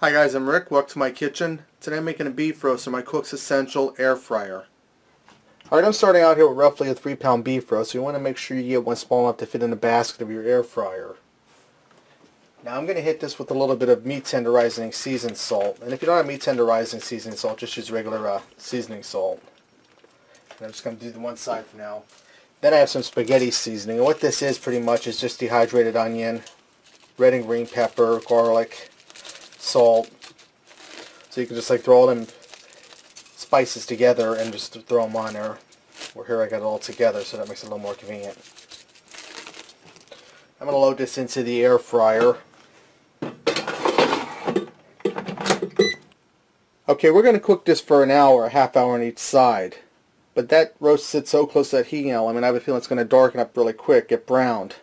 Hi guys, I'm Rick. Welcome to my kitchen. Today I'm making a beef roast in my Cook's Essential air fryer. Alright, I'm starting out here with roughly a 3-pound beef roast, so you want to make sure you get one small enough to fit in the basket of your air fryer. Now I'm going to hit this with a little bit of meat tenderizing seasoned salt. And if you don't have meat tenderizing seasoned salt, just use regular seasoning salt. And I'm just going to do the one side for now. Then I have some spaghetti seasoning. And what this is pretty much is just dehydrated onion, red and green pepper, garlic, salt. So you can just like throw all them spices together and just throw them on there. Well, here I got it all together, so that makes it a little more convenient. I'm going to load this into the air fryer. Okay, we're going to cook this for an hour, a half hour on each side. But that roast sits so close to that heating element, I have a feeling it's going to darken up really quick, get browned.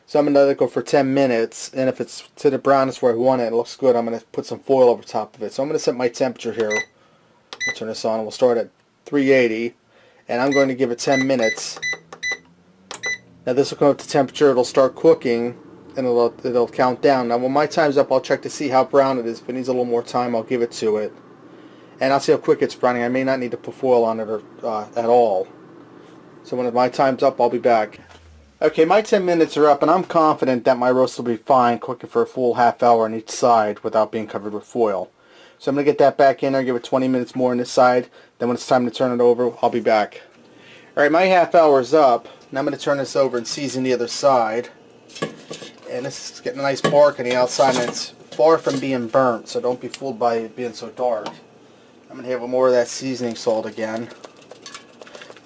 So I'm going to let it go for 10 minutes, and if it's to the brownness where I want it, it looks good, I'm going to put some foil over top of it. So I'm going to set my temperature here. I'll turn this on, and we'll start at 380, and I'm going to give it 10 minutes. Now this will come up to temperature, it'll start cooking, and it'll count down. Now when my time's up, I'll check to see how brown it is. If it needs a little more time, I'll give it to it. And I'll see how quick it's browning. I may not need to put foil on it at all. So when my time's up, I'll be back. Okay, my 10 minutes are up, and I'm confident that my roast will be fine cooking for a full half hour on each side without being covered with foil. So I'm going to get that back in there, give it 20 minutes more on this side. Then when it's time to turn it over, I'll be back. Alright, my half hour is up. Now I'm going to turn this over and season the other side. And this is getting a nice bark on the outside, and it's far from being burnt, so don't be fooled by it being so dark. I'm going to have more of that seasoning salt again.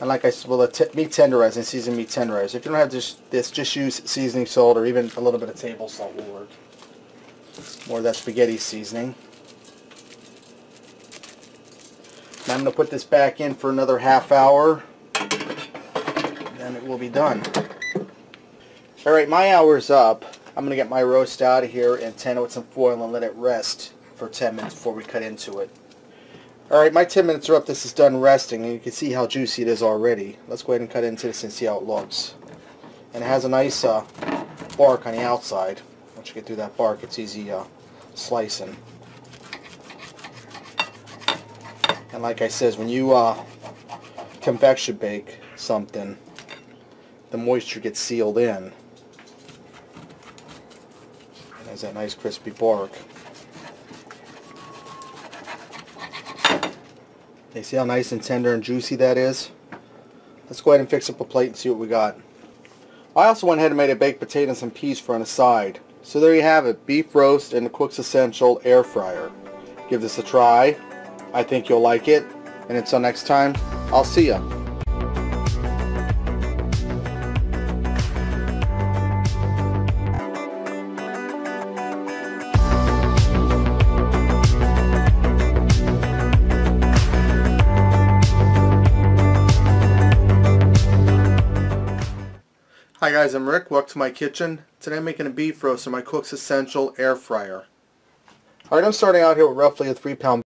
And like I said, well, meat tenderizing, seasoned meat tenderizer. If you don't have this, just use seasoning salt or even a little bit of table salt will work. More of that spaghetti seasoning. Now I'm going to put this back in for another half hour. Then it will be done. Alright, my hour's up. I'm going to get my roast out of here and tin it with some foil and let it rest for 10 minutes before we cut into it. Alright, my 10 minutes are up. This is done resting, and you can see how juicy it is already. Let's go ahead and cut into this and see how it looks. And it has a nice bark on the outside. Once you get through that bark, it's easy slicing. And like I says, when you convection bake something, the moisture gets sealed in. It has that nice crispy bark. You see how nice and tender and juicy that is? Let's go ahead and fix up a plate and see what we got. I also went ahead and made a baked potato and some peas for on the side. So there you have it, beef roast in the Cook's Essential air fryer. Give this a try. I think you'll like it. And until next time, I'll see ya. Hi guys, I'm Rick. Welcome to my kitchen. Today I'm making a beef roast in my Cook's Essential air fryer. Alright, I'm starting out here with roughly a 3-pound